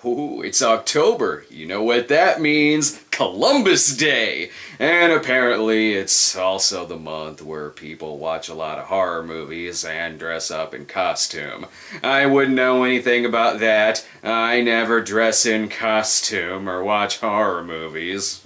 Ooh, it's October. You know what that means? Columbus Day! And apparently it's also the month where people watch a lot of horror movies and dress up in costume. I wouldn't know anything about that. I never dress in costume or watch horror movies.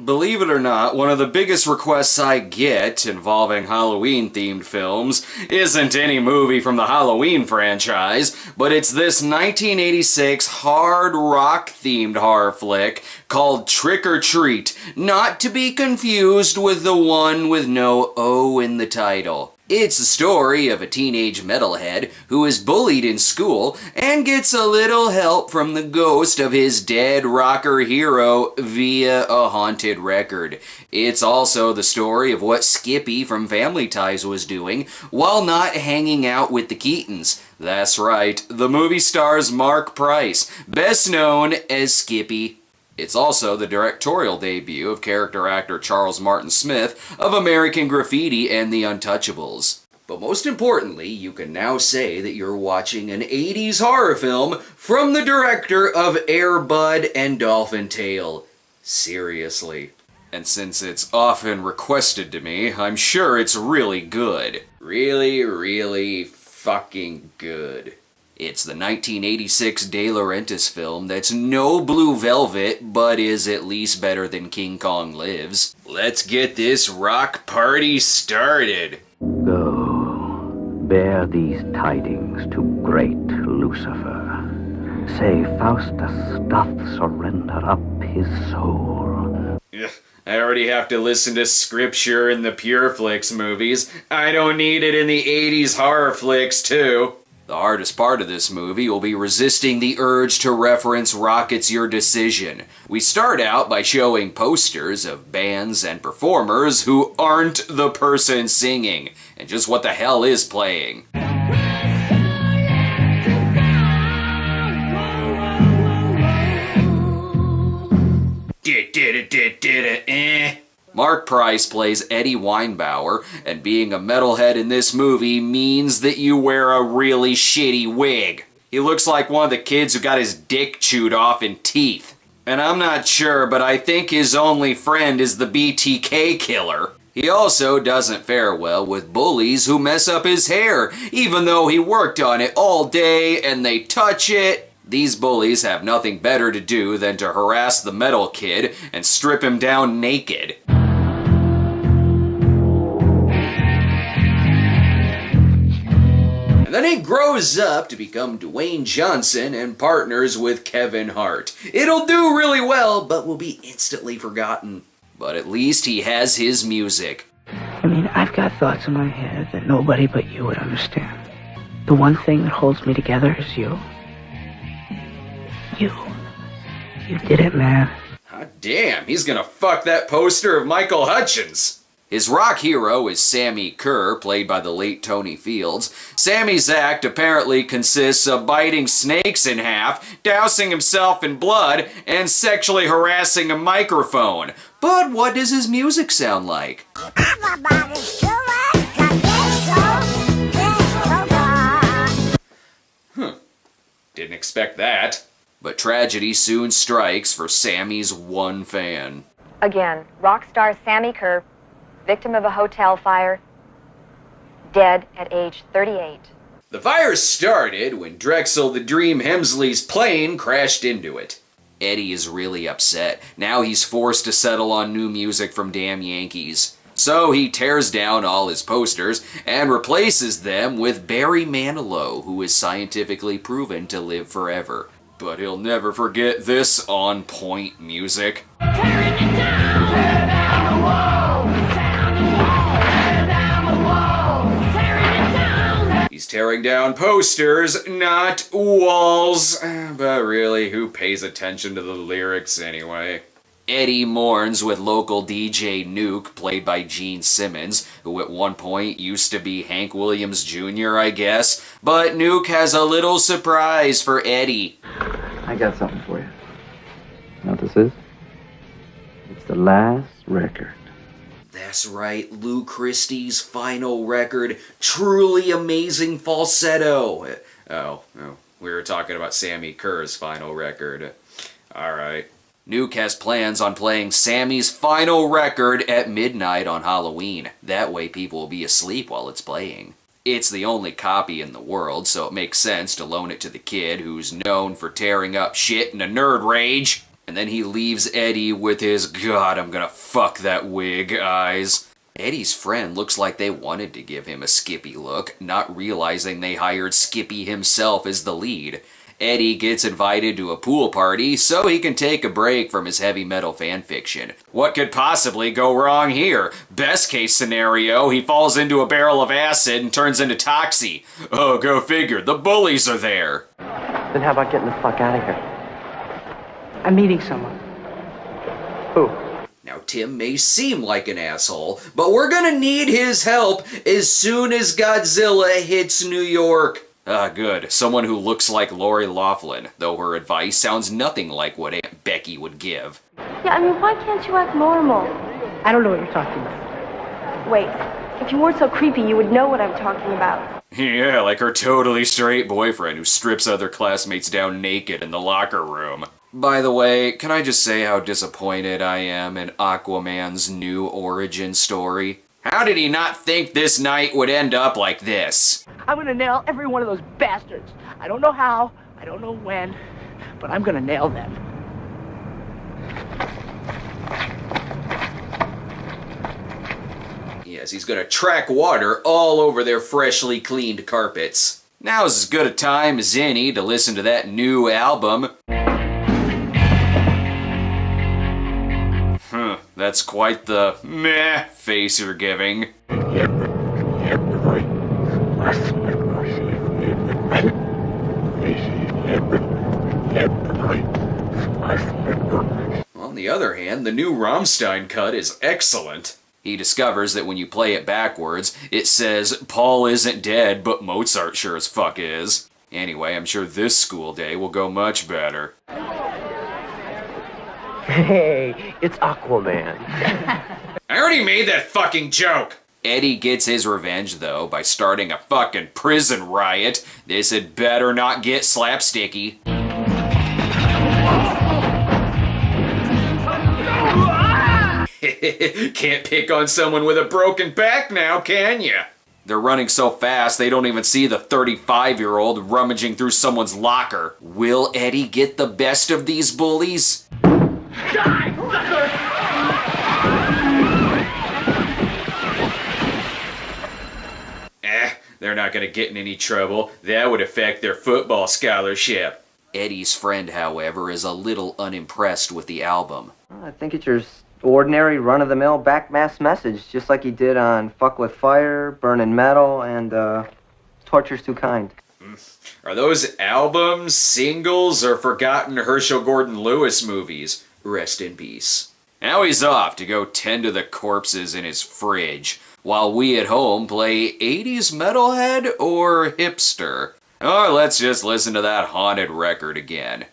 Believe it or not, one of the biggest requests I get involving Halloween-themed films isn't any movie from the Halloween franchise, but it's this 1986 hard rock-themed horror flick called Trick or Treat, not to be confused with the one with no O in the title. It's the story of a teenage metalhead who is bullied in school and gets a little help from the ghost of his dead rocker hero via a haunted record. It's also the story of what Skippy from Family Ties was doing while not hanging out with the Keatons. That's right, the movie stars Mark Price, best known as Skippy. It's also the directorial debut of character actor Charles Martin Smith of American Graffiti and The Untouchables. But most importantly, you can now say that you're watching an 80s horror film from the director of Air Bud and Dolphin Tale. Seriously. And since it's often requested to me, I'm sure it's really good. Really fucking good. It's the 1986 De Laurentiis film that's no Blue Velvet, but is at least better than King Kong Lives. Let's get this rock party started. Go, bear these tidings to great Lucifer. Say Faustus doth surrender up his soul. I already have to listen to scripture in the Pure Flicks movies. I don't need it in the 80s horror flicks too. The hardest part of this movie will be resisting the urge to reference Rocket's Your Decision. We start out by showing posters of bands and performers who aren't the person singing, and just what the hell is playing. Mark Price plays Eddie Weinbauer, and being a metalhead in this movie means that you wear a really shitty wig. He looks like one of the kids who got his dick chewed off in Teeth. And I'm not sure, but I think his only friend is the BTK killer. He also doesn't fare well with bullies who mess up his hair, even though he worked on it all day and they touch it. These bullies have nothing better to do than to harass the metal kid and strip him down naked. And then he grows up to become Dwayne Johnson and partners with Kevin Hart. It'll do really well, but will be instantly forgotten. But at least he has his music. I mean, I've got thoughts in my head that nobody but you would understand. The one thing that holds me together is you. You did it, man. Hot damn, he's gonna fuck that poster of Michael Hutchins. His rock hero is Sammy Kerr, played by the late Tony Fields. Sammy's act apparently consists of biting snakes in half, dousing himself in blood, and sexually harassing a microphone. But what does his music sound like? Didn't expect that. But tragedy soon strikes for Sammy's one fan. Again, rock star Sammy Kerr, victim of a hotel fire, dead at age 38. The fire started when Drexel the Dream Hemsley's plane crashed into it. Eddie is really upset. Now he's forced to settle on new music from Damn Yankees. So he tears down all his posters and replaces them with Barry Manilow, who is scientifically proven to live forever. But he'll never forget this on-point music. Tearing it down, tear down the walls, down the walls, tear down the walls, tearing it down. He's tearing down posters, not walls. But really, who pays attention to the lyrics anyway? Eddie mourns with local DJ Nuke, played by Gene Simmons, who at one point used to be Hank Williams Jr., I guess. But Nuke has a little surprise for Eddie. I got something for you. You know what this is? It's the last record. That's right, Lou Christie's final record. Truly amazing falsetto. We were talking about Sammy Kerr's final record. Alright. Nuke has plans on playing Sammy's final record at midnight on Halloween. That way people will be asleep while it's playing. It's the only copy in the world, so it makes sense to loan it to the kid who's known for tearing up shit in a nerd rage. And then he leaves Eddie with his "God, I'm gonna fuck that wig" eyes. Eddie's friend looks like they wanted to give him a Skippy look, not realizing they hired Skippy himself as the lead. Eddie gets invited to a pool party so he can take a break from his heavy metal fanfiction. What could possibly go wrong here? Best case scenario, he falls into a barrel of acid and turns into Toxie. Oh, go figure, the bullies are there. Then how about getting the fuck out of here? I'm meeting someone. Who? Now, Tim may seem like an asshole, but we're gonna need his help as soon as Godzilla hits New York. Ah, good. Someone who looks like Lori Loughlin, though her advice sounds nothing like what Aunt Becky would give. Yeah, I mean, why can't you act normal? I don't know what you're talking about. Wait, if you weren't so creepy, you would know what I'm talking about. Yeah, like her totally straight boyfriend who strips other classmates down naked in the locker room. By the way, can I just say how disappointed I am in Aquaman's new origin story? How did he not think this night would end up like this? I'm gonna nail every one of those bastards. I don't know how, I don't know when, but I'm gonna nail them. Yes, he's gonna track water all over their freshly cleaned carpets. Now's as good a time as any to listen to that new album. That's quite the meh face you're giving. On the other hand, the new Rammstein cut is excellent. He discovers that when you play it backwards, it says, "Paul isn't dead, but Mozart sure as fuck is." Anyway, I'm sure this school day will go much better. Hey, it's Aquaman. I already made that fucking joke! Eddie gets his revenge, though, by starting a fucking prison riot. This had better not get slapsticky. Can't pick on someone with a broken back now, can ya? They're running so fast they don't even see the 35-year-old rummaging through someone's locker. Will Eddie get the best of these bullies? They're not gonna get in any trouble. That would affect their football scholarship. Eddie's friend, however, is a little unimpressed with the album. I think it's your ordinary run-of-the-mill backmass message, just like he did on Fuck With Fire, Burnin' Metal, and Torture's Too Kind. Are those albums, singles, or forgotten Herschel Gordon Lewis movies? Rest in peace. Now he's off to go tend to the corpses in his fridge, while we at home play 80s metalhead or hipster. Or let's just listen to that haunted record again.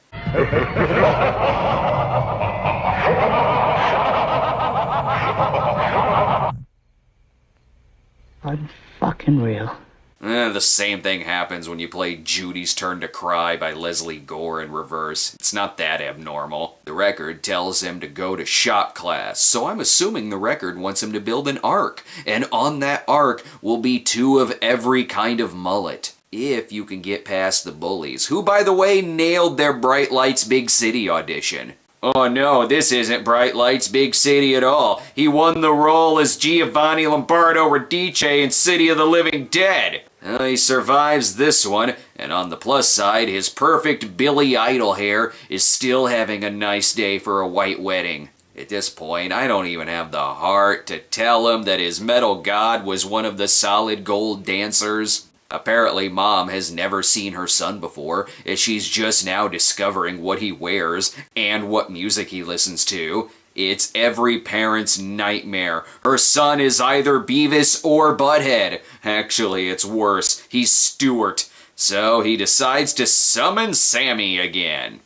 Unfucking-real. The same thing happens when you play Judy's Turn to Cry by Leslie Gore in reverse. It's not that abnormal. The record tells him to go to shop class, so I'm assuming the record wants him to build an ark. And on that ark will be 2 of every kind of mullet. If you can get past the bullies, who by the way nailed their Bright Lights Big City audition. Oh no, this isn't Bright Lights Big City at all. He won the role as Giovanni Lombardo Radice in City of the Living Dead. He survives this one, and on the plus side, his perfect Billy Idol hair is still having a nice day for a white wedding. At this point, I don't even have the heart to tell him that his metal god was one of the Solid Gold dancers. Apparently, Mom has never seen her son before, as she's just now discovering what he wears and what music he listens to. It's every parent's nightmare. Her son is either Beavis or Butthead. Actually, it's worse. He's Stuart. So he decides to summon Sammy again.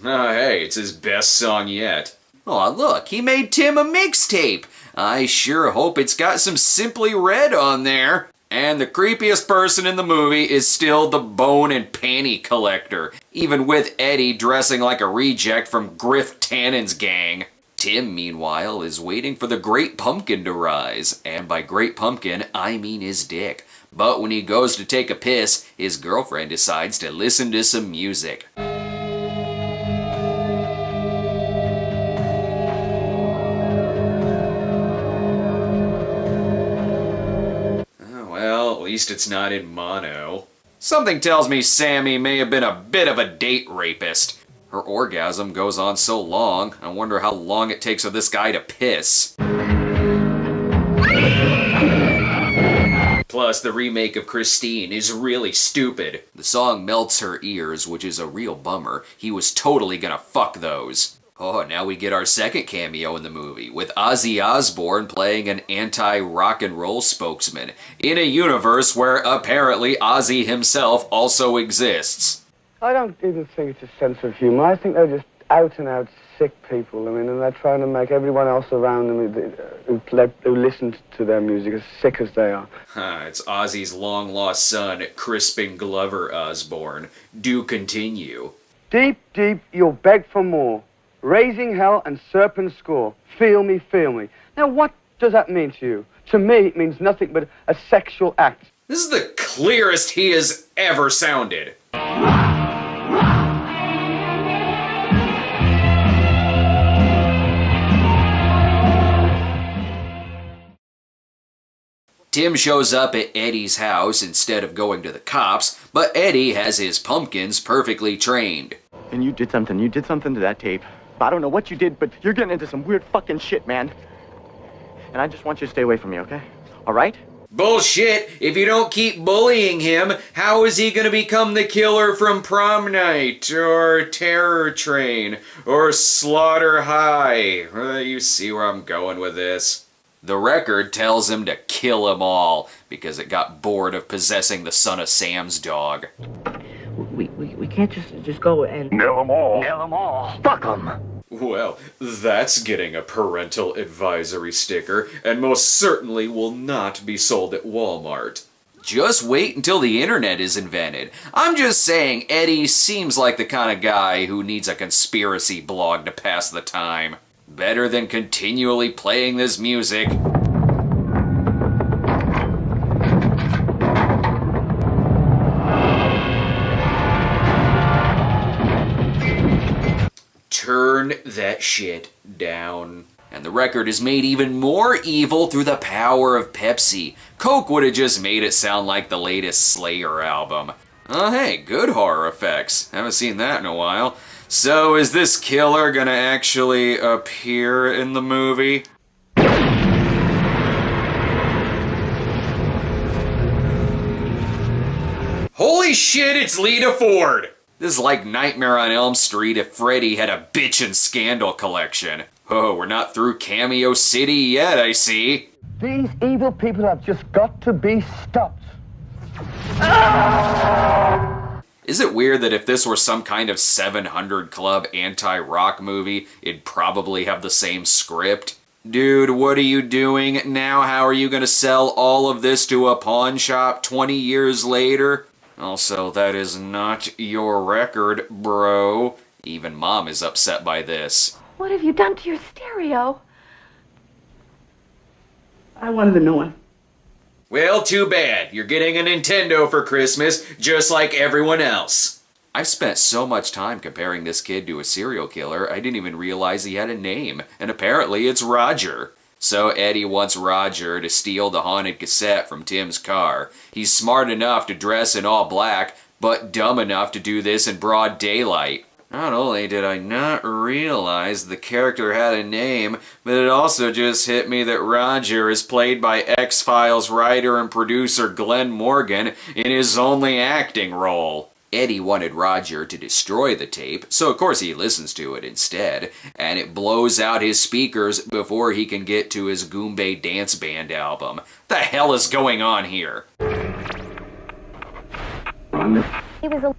Oh, hey, it's his best song yet. Oh, look, he made Tim a mixtape. I sure hope it's got some Simply Red on there. And the creepiest person in the movie is still the bone and panty collector, even with Eddie dressing like a reject from Griff Tannen's gang. Tim, meanwhile, is waiting for the Great Pumpkin to rise, and by Great Pumpkin, I mean his dick. But when he goes to take a piss, his girlfriend decides to listen to some music. Well, at least it's not in mono. Something tells me Sammy may have been a bit of a date rapist. Her orgasm goes on so long, I wonder how long it takes for this guy to piss. Plus, the remake of Christine is really stupid. The song melts her ears, which is a real bummer. He was totally gonna fuck those. Oh, now we get our second cameo in the movie, with Ozzy Osbourne playing an anti-rock and roll spokesman, in a universe where apparently Ozzy himself also exists. I don't even think it's a sense of humor. I think they're just out-and-out sick people. I mean, and they're trying to make everyone else around them who listen to their music as sick as they are. It's Ozzy's long-lost son, Crispin Glover Osborne. Do continue. Deep, deep, you'll beg for more. Raising hell and serpent score. Feel me, feel me. Now, what does that mean to you? To me, it means nothing but a sexual act. This is the clearest he has ever sounded. Tim shows up at Eddie's house instead of going to the cops, but Eddie has his pumpkins perfectly trained. And you did something to that tape. I don't know what you did, but you're getting into some weird fucking shit, man. And I just want you to stay away from me, okay? All right? Bullshit! If you don't keep bullying him, how is he gonna become the killer from Prom Night, or Terror Train, or Slaughter High? You see where I'm going with this. The record tells him to kill them all, because it got bored of possessing the son of Sam's dog. We can't just go and... Nail them all. Nail them all. Fuck them. Well, that's getting a parental advisory sticker, and most certainly will not be sold at Walmart. Just wait until the internet is invented. I'm just saying, Eddie seems like the kind of guy who needs a conspiracy blog to pass the time. Better than continually playing this music. Turn that shit down. And the record is made even more evil through the power of Pepsi. Coke would have just made it sound like the latest Slayer album. Oh hey, good horror effects. Haven't seen that in a while. So is this killer gonna actually appear in the movie? Holy shit, it's Lita Ford! This is like Nightmare on Elm Street if Freddy had a bitchin' scandal collection. Oh, we're not through Cameo City yet, I see. These evil people have just got to be stopped. Is it weird that if this were some kind of 700 Club anti-rock movie, it'd probably have the same script? Dude, what are you doing now? How are you gonna sell all of this to a pawn shop 20 years later? Also, that is not your record, bro. Even Mom is upset by this. What have you done to your stereo? I wanted a new one. Well, too bad. You're getting a Nintendo for Christmas, just like everyone else. I've spent so much time comparing this kid to a serial killer, I didn't even realize he had a name, and apparently it's Roger. So Eddie wants Roger to steal the haunted cassette from Tim's car. He's smart enough to dress in all black, but dumb enough to do this in broad daylight. Not only did I not realize the character had a name, but it also just hit me that Roger is played by X-Files writer and producer Glenn Morgan in his only acting role. Eddie wanted Roger to destroy the tape, so of course he listens to it instead, and it blows out his speakers before he can get to his Goombay Dance Band album. The hell is going on here? He was a...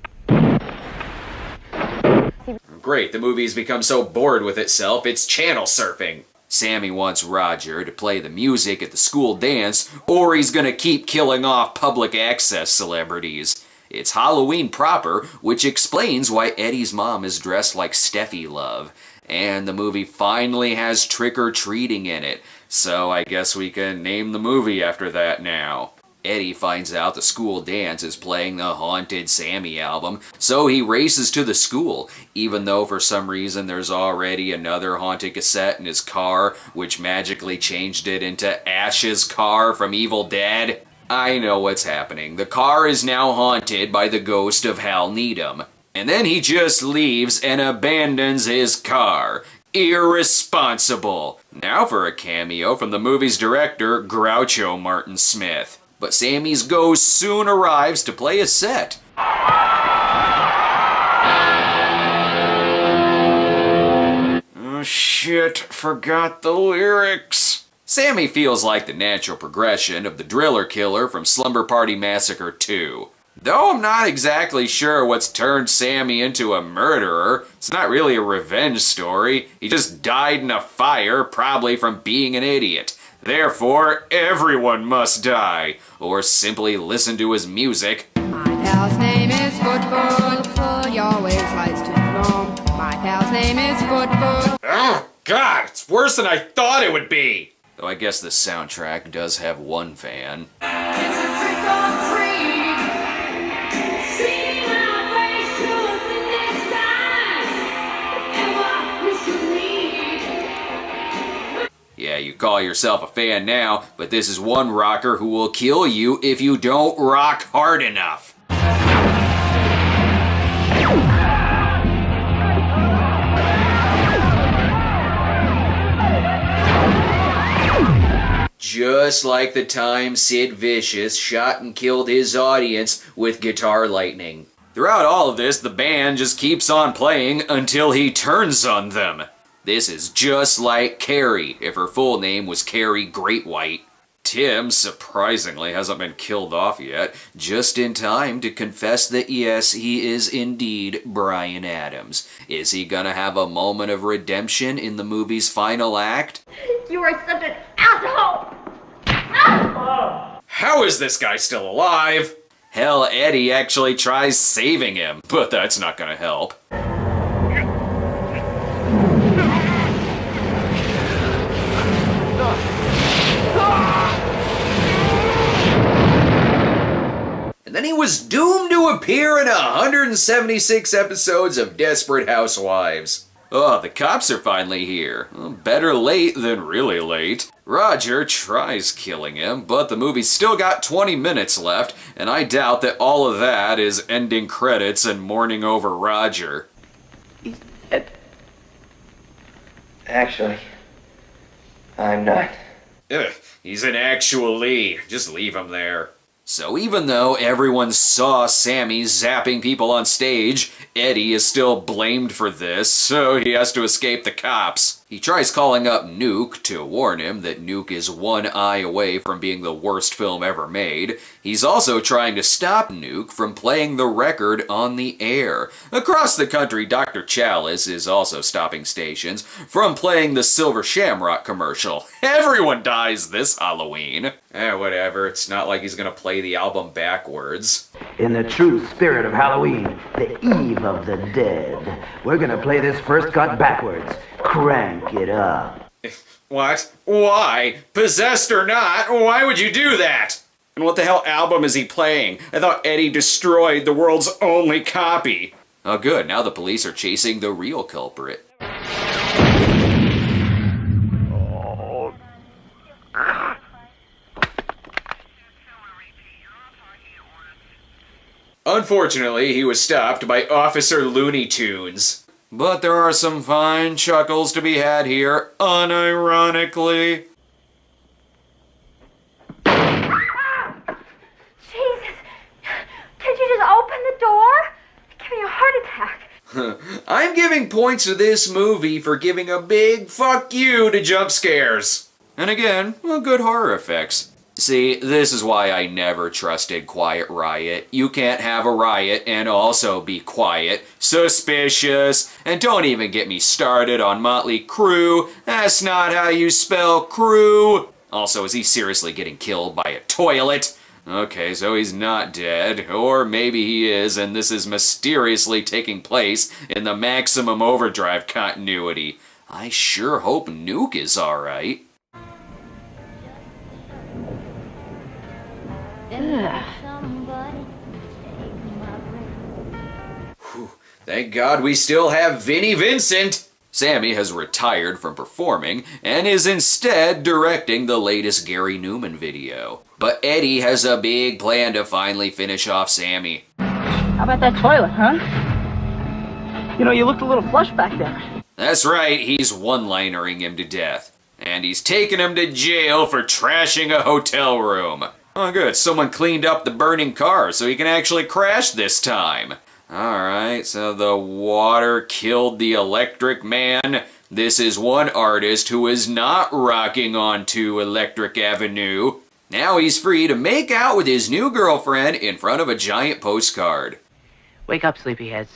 Great, the movie's become so bored with itself, it's channel surfing. Sammy wants Roger to play the music at the school dance, or he's gonna keep killing off public access celebrities. It's Halloween proper, which explains why Eddie's mom is dressed like Steffi Love. And the movie finally has trick-or-treating in it, so I guess we can name the movie after that now. Eddie finds out the school dance is playing the Haunted Sammy album, so he races to the school, even though for some reason there's already another haunted cassette in his car, which magically changed it into Ash's car from Evil Dead. I know what's happening. The car is now haunted by the ghost of Hal Needham. And then he just leaves and abandons his car. Irresponsible. Now for a cameo from the movie's director, Groucho Martin Smith. But Sammy's ghost soon arrives to play a set. Oh shit, forgot the lyrics. Sammy feels like the natural progression of the driller killer from Slumber Party Massacre 2. Though I'm not exactly sure what's turned Sammy into a murderer. It's not really a revenge story. He just died in a fire, probably from being an idiot. Therefore, everyone must die. Or simply listen to his music. My pal's name is Football. He always likes to drum. My pal's name is Football. Oh, God, it's worse than I thought it would be. Though I guess the soundtrack does have one fan. It's a trick or treat. See my face to the next time. And what we should need. Yeah, you call yourself a fan now, but this is one rocker who will kill you if you don't rock hard enough. Just like the time Sid Vicious shot and killed his audience with guitar lightning. Throughout all of this, the band just keeps on playing until he turns on them. This is just like Carrie, if her full name was Carrie Greatwhite. Tim, surprisingly, hasn't been killed off yet, just in time to confess that yes, he is indeed Bryan Adams. Is he gonna have a moment of redemption in the movie's final act? You are such an asshole! How is this guy still alive? Hell, Eddie actually tries saving him, but that's not gonna help. And then he was doomed to appear in 176 episodes of Desperate Housewives. Oh, the cops are finally here. Well, better late than really late. Roger tries killing him, but the movie's still got 20 minutes left, and I doubt that all of that is ending credits and mourning over Roger. He's dead. Actually, I'm not. Ugh, he's an actually. Just leave him there. So even though everyone saw Sammy zapping people on stage, Eddie is still blamed for this, so he has to escape the cops. He tries calling up Nuke to warn him that Nuke is one eye away from being the worst film ever made. He's also trying to stop Nuke from playing the record on the air. Across the country, Dr. Chalice is also stopping stations from playing the Silver Shamrock commercial. Everyone dies this Halloween. Whatever, it's not like he's gonna play the album backwards. In the true spirit of Halloween, the Eve of the Dead, we're gonna play this first cut backwards. Crank it up. What? Why? Possessed or not, why would you do that? And what the hell album is he playing? I thought Eddie destroyed the world's only copy. Oh good, now the police are chasing the real culprit. Unfortunately, he was stopped by Officer Looney Tunes. But there are some fine chuckles to be had here, unironically. Jesus! Can't you just open the door? Give me a heart attack. I'm giving points to this movie for giving a big fuck you to jump scares. And again, well, good horror effects. See, this is why I never trusted Quiet Riot. You can't have a riot and also be quiet. Suspicious. And don't even get me started on Motley Crue. That's not how you spell crew. Also, is he seriously getting killed by a toilet? Okay, so he's not dead. Or maybe he is, and this is mysteriously taking place in the Maximum Overdrive continuity. I sure hope Nuke is alright. Thank God we still have Vinnie Vincent! Sammy has retired from performing and is instead directing the latest Gary Newman video. But Eddie has a big plan to finally finish off Sammy. How about that toilet, huh? You know, you looked a little flush back there. That's right, he's one-linering him to death. And he's taking him to jail for trashing a hotel room. Oh good, someone cleaned up the burning car so he can actually crash this time. Alright, so the water killed the Electric Man. This is one artist who is not rocking onto Electric Avenue. Now he's free to make out with his new girlfriend in front of a giant postcard. Wake up, sleepyheads.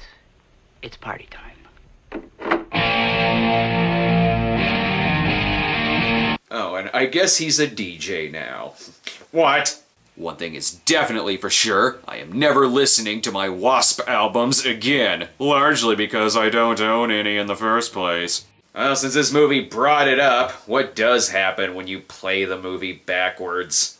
It's party time. Oh, and I guess he's a DJ now. What? One thing is definitely for sure, I am never listening to my Wasp albums again. Largely because I don't own any in the first place. Well, since this movie brought it up, what does happen when you play the movie backwards?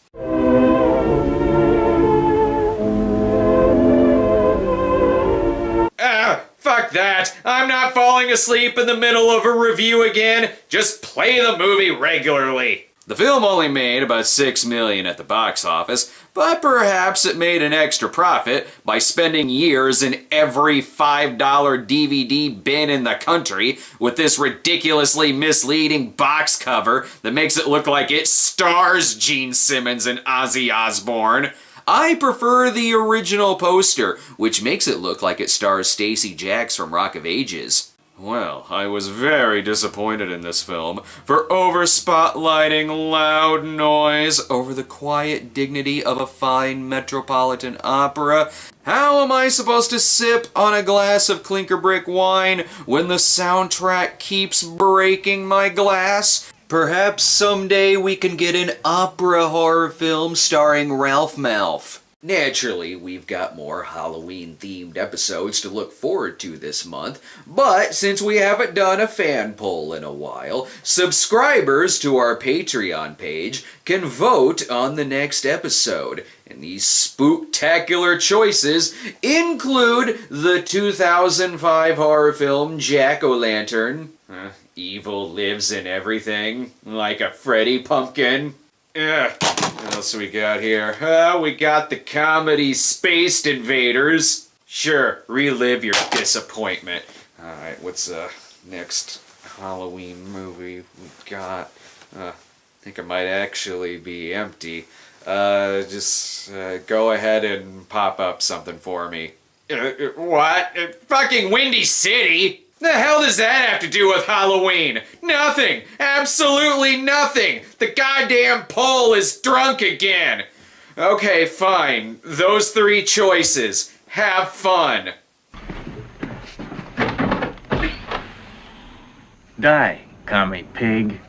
Fuck that! I'm not falling asleep in the middle of a review again. Just play the movie regularly. The film only made about $6 million at the box office, but perhaps it made an extra profit by spending years in every $5 DVD bin in the country with this ridiculously misleading box cover that makes it look like it stars Gene Simmons and Ozzy Osbourne. I prefer the original poster, which makes it look like it stars Stacey Jacks from Rock of Ages. Well, I was very disappointed in this film for over-spotlighting loud noise over the quiet dignity of a fine metropolitan opera. How am I supposed to sip on a glass of clinker brick wine when the soundtrack keeps breaking my glass? Perhaps someday we can get an opera horror film starring Ralph Malph. Naturally, we've got more Halloween-themed episodes to look forward to this month, but since we haven't done a fan poll in a while, subscribers to our Patreon page can vote on the next episode. And these spooktacular choices include the 2005 horror film Jack-O-Lantern. Evil lives in everything, like a Freddy pumpkin. What else we got here? We got the comedy Spaced Invaders. Sure, relive your disappointment. Alright, what's next Halloween movie we got? I think it might actually be empty. Just go ahead and pop up something for me. What? Fucking Windy City? The hell does that have to do with Halloween? Nothing! Absolutely nothing! The goddamn poll is drunk again! Okay, fine. Those three choices. Have fun. Die, commie pig.